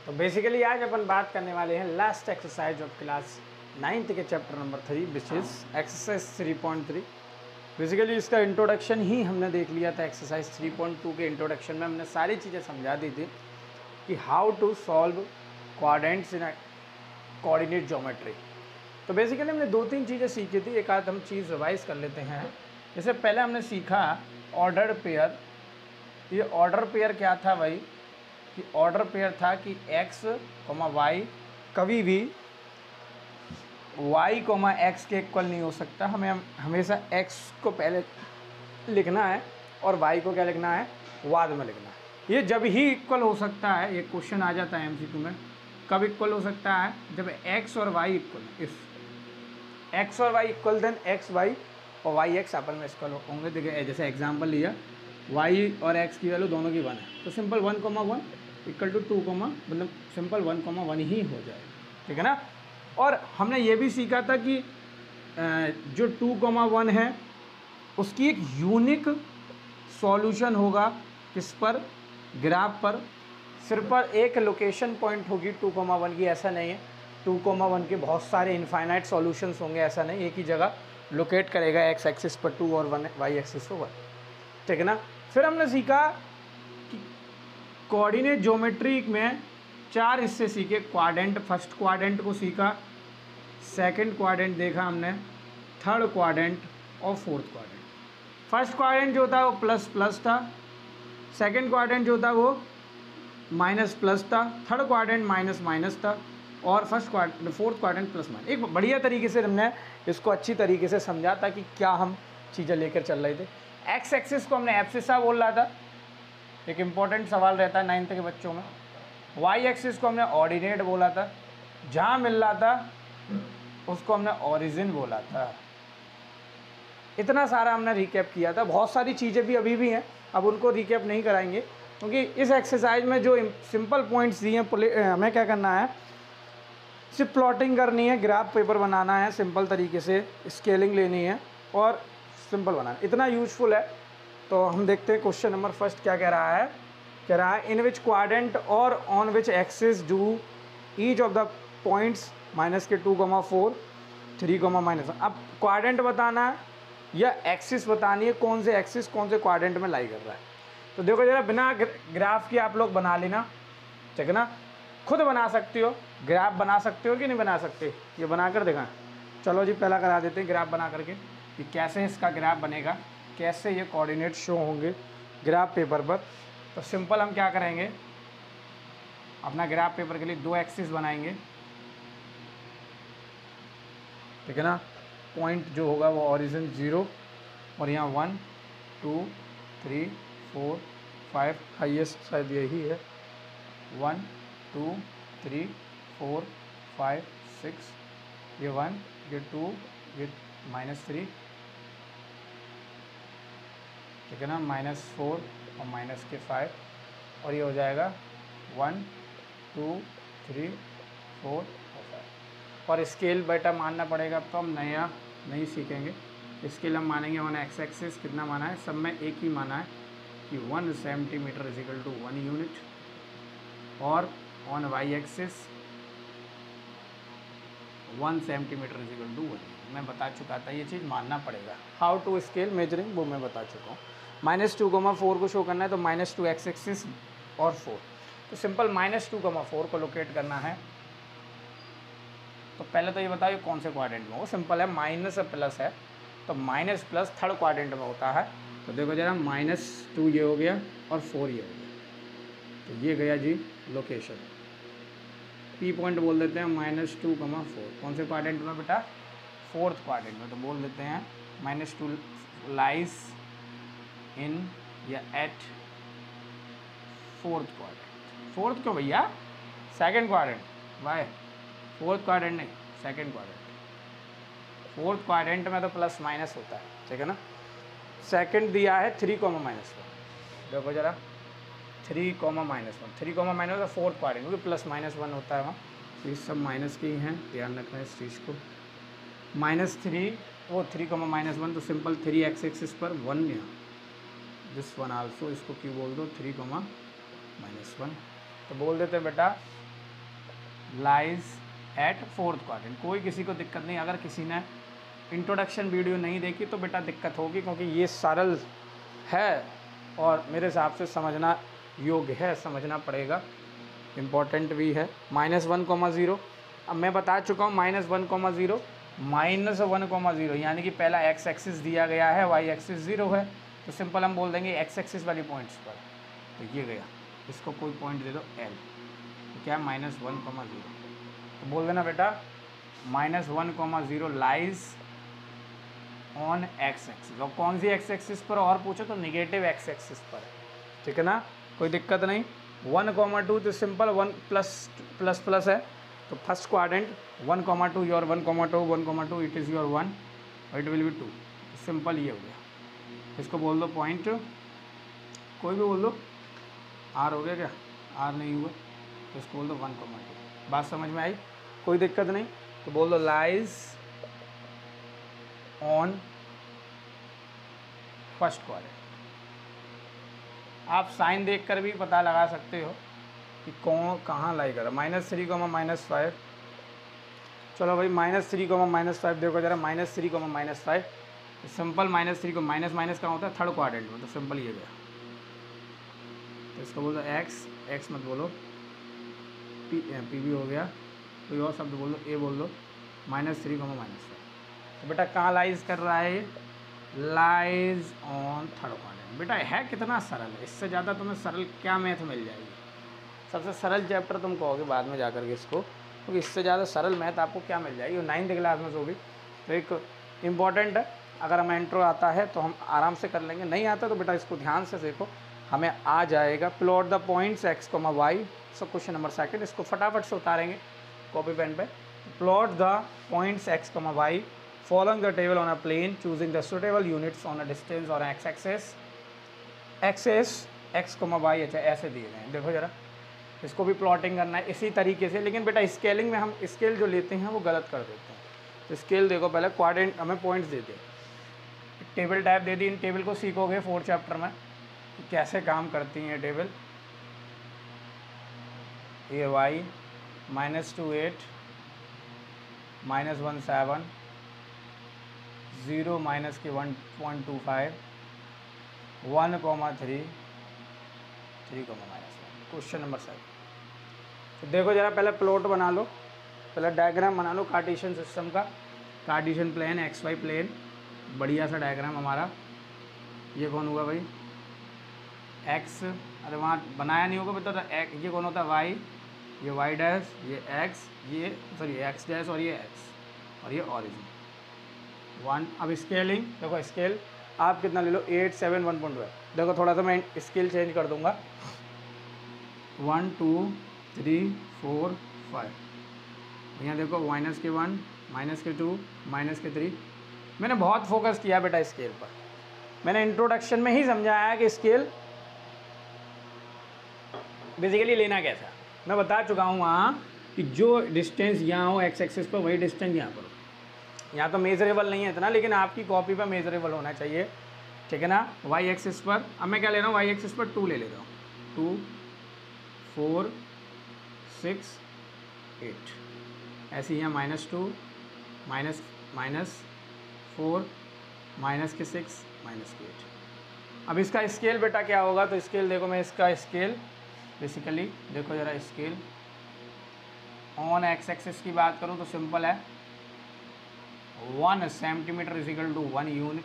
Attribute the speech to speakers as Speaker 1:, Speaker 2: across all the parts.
Speaker 1: तो बेसिकली आज अपन बात करने वाले हैं last exercise of class 9th के chapter number 3 which is exercise 3.3। Basically इसका इंट्रोडक्शन ही हमने देख लिया था। एक्सरसाइज 3.2 के इंट्रोडक्शन में हमने सारी चीज़ें समझा दी थी कि how to solve quadrants in coordinate geometry. तो बेसिकली हमने 2-3 चीज़ें सीखी थी, एक आध हम चीज़ रिवाइज कर लेते हैं। जैसे पहले हमने सीखा ऑर्डर्ड पेयर। ये ऑर्डर पेयर क्या था भाई कि ऑर्डर पेयर था कि x, y कभी भी y, x के इक्वल नहीं हो सकता। हमें हमेशा x को पहले लिखना है और y को क्या लिखना है, बाद में लिखना है। ये जब ही इक्वल हो सकता है, ये क्वेश्चन आ जाता है MCQ में, कब इक्वल हो सकता है, जब x और y इक्वल। इफ x और y equal then x, y और y x आपस में इक्वल होंगे। देखिए जैसे एग्जाम्पल लिया, y और x की वैल्यू दोनों की 1 है, तो सिंपल 1, 1 इक्वल टू 2, मतलब सिंपल 1, 1 ही हो जाएगा, ठीक है ना। और हमने ये भी सीखा था कि जो 2, 1 है उसकी एक यूनिक सॉल्यूशन होगा किस पर, ग्राफ पर। सिर्फ पर एक लोकेशन पॉइंट होगी 2, 1 की, ऐसा नहीं है। 2, 1 के बहुत सारे इनफाइनाइट सॉल्यूशंस होंगे, ऐसा नहीं, एक ही जगह लोकेट करेगा एक्स एक्सिस पर 2 और 1 वाई एक्सिस पर 1, ठीक है ना। फिर हमने सीखा कि कोऑर्डिनेट ज्योमेट्री में 4 हिस्से सीखे। क्वाड्रेंट, फर्स्ट क्वाड्रेंट को सीखा, सेकंड क्वाड्रेंट देखा हमने, थर्ड क्वाड्रेंट और फोर्थ क्वाड्रेंट। फर्स्ट क्वाड्रेंट जो था वो प्लस प्लस था, सेकंड क्वाड्रेंट जो था वो माइनस प्लस था, थर्ड क्वाड्रेंट माइनस माइनस था, और फोर्थ क्वाड्रेंट प्लस माइनस। एक बढ़िया तरीके से हमने इसको अच्छी तरीके से समझा था कि क्या हम चीज़ें लेकर चल रहे थे। एक्स एक्सिस को हमने एब्सिसा बोल रहा था, एक इम्पॉर्टेंट सवाल रहता है 9th के बच्चों में। वाई एक्सिस को हमने ऑर्डिनेट बोला था, जहाँ मिल रहा था उसको हमने ओरिजिन बोला था। इतना सारा हमने रिकैप किया था। बहुत सारी चीज़ें भी अभी भी हैं, अब उनको रिकैप नहीं कराएंगे, क्योंकि इस एक्सरसाइज में जो सिंपल पॉइंट्स दिए हैं, हमें क्या करना है, सिर्फ प्लॉटिंग करनी है, ग्राफ पेपर बनाना है, सिंपल तरीके से स्केलिंग लेनी है और सिंपल बनाना, इतना यूजफुल है। तो हम देखते हैं क्वेश्चन नंबर फर्स्ट क्या कह रहा है। कह रहा है इन विच क्वाड्रेंट और on which axis do each of the points minus के 2, 4, 3, -1। अब क्वाड्रेंट बताना है या एक्सिस बतानी है, कौन से एक्सिस कौन से क्वाड्रेंट में लाई कर रहा है। तो देखो जरा, बिना ग्राफ के आप लोग बना लेना, ठीक है ना। खुद बना सकते हो, ग्राफ बना सकते हो कि नहीं बना सकते, ये बना कर दिखाएं। चलो जी, पहला करा देते हैं ग्राफ बना करके कि कैसे इसका ग्राफ बनेगा, कैसे ये कोऑर्डिनेट शो होंगे ग्राफ पेपर पर। तो सिंपल हम क्या करेंगे, अपना ग्राफ पेपर के लिए 2 एक्सिस बनाएंगे, ठीक है ना। पॉइंट जो होगा वो ओरिजिन 0 और यहाँ 1, 2, 3, 4, 5, हाईएस्ट शायद यही है, 1, 2, 3, 4, 5, 6, ये 1, ये 2, ये -3, ठीक है ना, -4 और -5, और ये हो जाएगा 1, 2, 3, 4 और 5। और स्केल बेटा मानना पड़ेगा, अब तो हम नहीं सीखेंगे। स्केल हम मानेंगे ऑन एक्स एक्सिस, कितना माना है, सब में एक ही माना है कि 1 सेंटीमीटर इजिकल टू 1 यूनिट, और on Y axis 1 centimetre equal to 1। मैं बता चुका था, ये चीज़ मानना पड़ेगा। हाउ टू स्केल मेजरिंग वो मैं बता चुका हूँ। -2, 4 को शो करना है तो -2 एक्स एक्सिस और 4। तो सिंपल -2, 4 को लोकेट करना है। तो पहले तो ये बताओ ये कौन से क्वाड्रेंट में, वो सिंपल है, माइनस प्लस है, तो माइनस प्लस थर्ड क्वाड्रेंट में होता है। तो देखो जरा, -2 ये हो गया और 4 ये हो गया, तो ये गया जी लोकेशन। पी पॉइंट बोल देते हैं -2, 4, कौन से क्वाड्रेंट में बेटा, फोर्थ क्वाड्रेंट में। तो बोल देते हैं -2 लाइज इन या एट फोर्थ क्वाड्रेंट। फोर्थ क्यों भैया, second quadrant, why fourth quadrant नहीं, सेकंड क्वाड्रेंट। फोर्थ क्वाड्रेंट में तो प्लस माइनस होता है, ठीक है ना। सेकंड दिया है 3, -1, देखो जरा, 3, -1, 3, -1 फोर्थ क्वाड्रेंट, क्योंकि +-1 होता है वहाँ, तो ये सब माइनस के ही हैं, ध्यान रखना है इस चीज़ को। -3 वो 3, -1, तो सिंपल 3 एक्स एक्सिस पर 1, यहाँ दिस 1 आल्सो, इसको क्यों बोल दो 3, -1। तो बोल देते बेटा लाइज एट फोर्थ क्वाड्रेंट। कोई किसी को दिक्कत नहीं, अगर किसी ने इंट्रोडक्शन वीडियो नहीं देखी तो बेटा दिक्कत होगी, क्योंकि ये सरल है और मेरे हिसाब से समझना योग्य है, समझना पड़ेगा, इम्पॉर्टेंट भी है। -1,0, अब मैं बता चुका हूँ -1,0 -1,0 यानी कि पहला एक्स एक्सिस दिया गया है, वाई एक्सिस 0 है, तो सिंपल हम बोल देंगे एक्स एक्सिस वाली पॉइंट्स पर, तो ये गया, इसको कोई पॉइंट दे दो एल, तो क्या है -1,0, तो बोल देना बेटा -1,0 लाइज ऑन एक्स एक्सिस। और कौन सी एक्स एक्सिस पर, और पूछो तो निगेटिव एक्स एक्सिस पर, ठीक है ना, कोई दिक्कत नहीं। 1,2 तो सिंपल 1 प्लस है, तो first quadrant 1,2 your 1,2 1,2 it is your 1 और इट विल बी 2, सिंपल ये हो गया। इसको बोल दो पॉइंट, कोई भी बोल दो, आर हो गया क्या, आर नहीं हुआ तो इसको बोल दो 1,2। बात समझ में आई, कोई दिक्कत नहीं, तो बोल दो लाइज ऑन फर्स्ट क्वाड्रेंट। आप साइन देखकर भी पता लगा सकते हो कि कौन कहाँ लाई कर, -3, -5। चलो भाई -3, -5 देखो जरा, -3, -5, सिंपल -3 को माइनस माइनस कहाँ होता है, थर्ड क्वाड्रेंट में, तो सिंपल ये गया, तो इसको बोलो एक्स मत बोलो, पी भी हो गया, कोई और शब्द बोल दो, ए बोल दो, -3, -5। तो बेटा कहाँ लाइज कर रहा है, लाइज ऑन थर्ड क्वाड्रेंट। बेटा है कितना सरल है, इससे ज़्यादा तुम्हें सरल क्या मैथ मिल जाएगी। सबसे सरल चैप्टर तुम कहोगे बाद में जाकर के इसको, क्योंकि इससे ज़्यादा सरल मैथ आपको क्या मिल जाएगी, 9th क्लास में होगी। तो एक इम्पॉर्टेंट है, अगर हमें इंट्रो आता है तो हम आराम से कर लेंगे, नहीं आता तो बेटा इसको ध्यान से देखो, हमें आ जाएगा। Plot the points x, y, so question number 2, इसको फटाफट से उतारेंगे कॉपी पेन पे। Plot the points x, y following the table on a plane, choosing the suitable units on a distance or x axis x, y, अच्छा ऐसे दिए गए हैं। देखो जरा, इसको भी प्लॉटिंग करना है इसी तरीके से, लेकिन बेटा स्केलिंग में हम स्केल जो लेते हैं वो गलत कर देते हैं। तो स्केल देखो, पहले क्वाड्रेंट हमें पॉइंट्स देते हैं, टेबल टाइप दे दी, इन टेबल को सीखोगे 4th चैप्टर में कैसे काम करती हैं टेबल। ये y -28 -17 0 -1.25 1,3 3, क्वेश्चन नंबर 7। तो देखो जरा, पहले प्लॉट बना लो, पहले डायग्राम बना लो कार्टेशियन सिस्टम का, कार्टेशियन प्लेन, XY प्लेन, बढ़िया सा डायग्राम हमारा। ये कौन हुआ भाई, x, अरे वहाँ बनाया नहीं होगा बेटा, ये कौन होता है y, ये y डैश, ये x, ये सॉरी x डैश, और ये x, और ये ऑरिजिन 1। अब स्केलिंग देखो, स्केल आप कितना ले लो, 8, 7, 1.12। देखो थोड़ा सा मैं स्केल चेंज कर दूंगा, 1, 2, 3, 4, 5। यहाँ देखो -1, -2, -3। मैंने बहुत फोकस किया बेटा स्केल पर, मैंने इंट्रोडक्शन में ही समझाया कि स्केल बेसिकली लेना कैसा। मैं बता चुका हूँ वहाँ कि जो डिस्टेंस यहाँ हो x एक्सिस पर, वही डिस्टेंस यहाँ पर हो। यहाँ तो मेजरेबल नहीं है इतना, लेकिन आपकी कॉपी पर मेजरेबल होना चाहिए, ठीक है ना। y एक्सिस पर अब मैं क्या ले रहा हूँ, y एक्सिस पर 2 ले लेता हूँ, 2, 4, 6, 8, ऐसे ही यहाँ -2, -4, -6, -8। अब इसका स्केल बेटा क्या होगा, तो स्केल देखो, मैं इसका स्केल बेसिकली देखो जरा, स्केल ऑन x एक्सिस की बात करूँ तो सिंपल है, 1 सेंटीमीटर इजिकल टू 1 यूनिट,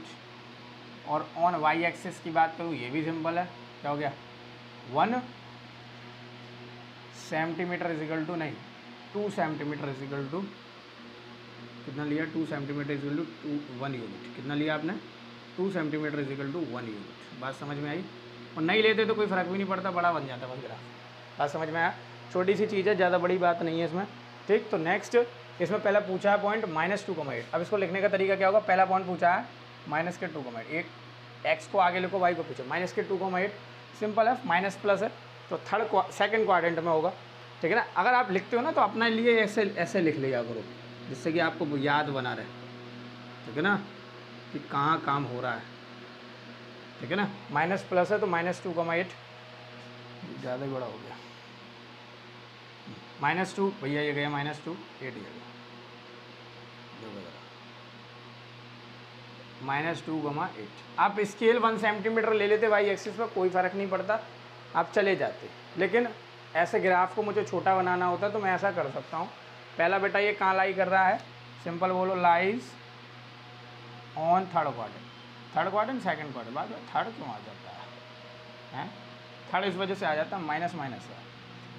Speaker 1: और ऑन y एक्सिस की बात करूँ ये भी सिंपल है, क्या हो गया, 1 सेंटीमीटर इजिकल टू, नहीं 2 सेंटीमीटर इजिकल टू, कितना लिया, 2 सेंटीमीटर इजिकल टू 1 यूनिट, कितना लिया आपने, 2 सेंटीमीटर इजिकल टू 1 यूनिट। बात समझ में आई, और नहीं लेते तो कोई फ़र्क भी नहीं पड़ता, बड़ा बन जाता बस ग्राफ। बात समझ में आया, छोटी सी चीज़ है, ज़्यादा बड़ी बात नहीं है इसमें, ठीक। तो नेक्स्ट इसमें पहला पूछा है पॉइंट -2,8। अब इसको लिखने का तरीका क्या होगा, पहला पॉइंट पूछा है -2,8, एक x को आगे लिखो, y को पीछे, -2,8 सिंपल है, माइनस प्लस है, तो सेकंड क्वाड्रेंट में होगा, ठीक है ना। अगर आप लिखते हो ना तो अपने लिए ऐसे लिख लिया करो, जिससे कि आपको याद बना रहे, ठीक है ना, कि कहाँ काम हो रहा है, ठीक है ना। माइनस प्लस है तो -2,8, ज़्यादा ही बड़ा हो गया, -2 भैया ये गया -2, 8 ये गया, -2, 8। आप स्केल 1 सेंटीमीटर ले लेते वाई एक्सिस पर, कोई फ़र्क नहीं पड़ता, आप चले जाते। लेकिन ऐसे ग्राफ को मुझे छोटा बनाना होता तो मैं ऐसा कर सकता हूँ। पहला बेटा ये कहाँ लाई कर रहा है, सिंपल बोलो, lies on third quadrant, second quadrant. बाद में थर्ड क्यों आ जाता है, थर्ड इस वजह से आ जाता है, माइनस है।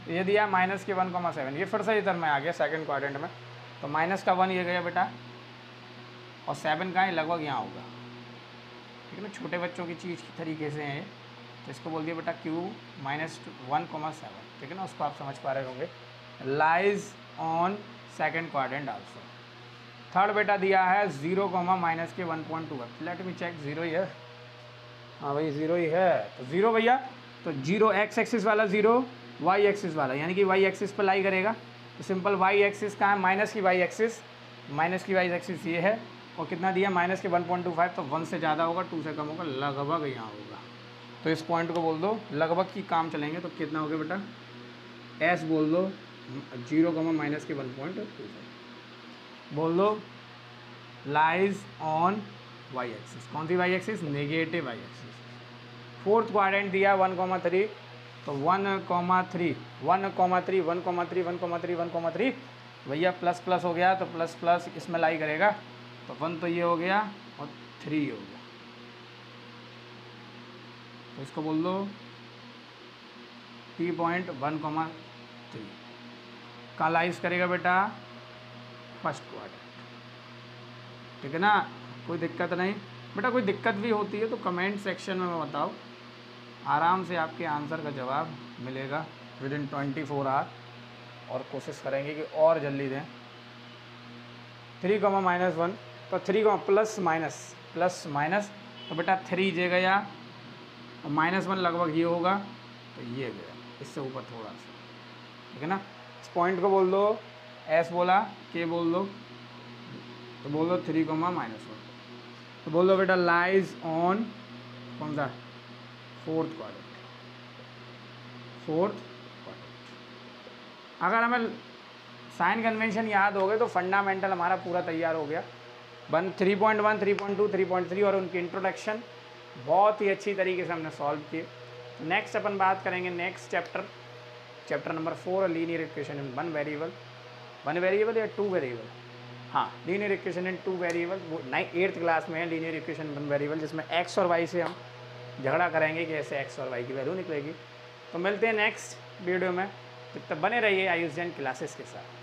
Speaker 1: तो ये दिया माइनस के 1,7, ये फिर से इधर में आ गया सेकंड क्वाड्रेंट में, तो -1 ये गया बेटा, और 7 कहाँ है, लगभग यहाँ होगा, ठीक है ना। छोटे बच्चों की चीज़ की तरीके से है, तो इसको बोल दिया बेटा Q -1,7, ठीक है ना, उसको आप समझ पा रहे होंगे। Lies on second quadrant also. Third बेटा दिया है 0, -1.2 है। लेट मी चेक, 0 ही है, हाँ भाई 0 ही है, तो 0 भैया, तो 0 x एक्सिस वाला 0, y एक्सिस वाला, यानी कि y एक्सिस पर लाई करेगा। तो सिंपल y एक्सिस कहाँ है, माइनस की y एक्सिस ये है, और कितना दिया -1.25, तो 1 से ज़्यादा होगा, 2 से कम होगा, लगभग यहाँ होगा। तो इस पॉइंट को बोल दो लगभग की काम चलेंगे, तो कितना हो गया बेटा, s बोल दो 0, -1.25 बोल दो, लाइज ऑन y एक्सिस। कौन सी y axis, negative y axis. Fourth quadrant दिया 1,3, तो 1,3 भैया प्लस हो गया, तो प्लस इसमें लाई करेगा, तो 1 तो ये हो गया और 3 हो गया, तो इसको बोल दो P.1,3 का लाइज करेगा बेटा फर्स्ट क्वाड्रेंट, ठीक है ना। कोई दिक्कत नहीं बेटा, कोई दिक्कत भी होती है तो कमेंट सेक्शन में बताओ, आराम से आपके आंसर का जवाब मिलेगा विदिन 24 आवर, और कोशिश करेंगे कि और जल्दी दें। 3, -1, तो 3 प्लस माइनस, तो बेटा 3 जे गया, और -1 लगभग ये होगा, तो ये गया, इससे ऊपर थोड़ा सा, ठीक है ना। इस पॉइंट को बोल दो, S बोला, K बोल दो, तो बोल दो 3, -1, तो बोल दो बेटा लाइज ऑन कौन सा, फोर्थ क्वाड्रेंट। अगर हमें साइन कन्वेंशन याद हो गए तो फंडामेंटल हमारा पूरा तैयार हो गया। 3.1, 3.2, 3.3 और उनकी इंट्रोडक्शन बहुत ही अच्छी तरीके से हमने सॉल्व किए। नेक्स्ट अपन बात करेंगे next chapter number 4, linear equation in 1 variable या 2 वेरिएबल, हाँ लीनियर इक्वेशन इन 2 वेरिएबल। वो 8th क्लास में है लीनियर इक्वेशन इन 1 वेरिएबल, जिसमें x और y से हम झगड़ा करेंगे कि ऐसे x और y की वैल्यू निकलेगी। तो मिलते हैं नेक्स्ट वीडियो में, तब तक बने रहिए आयुष जैन क्लासेस के साथ।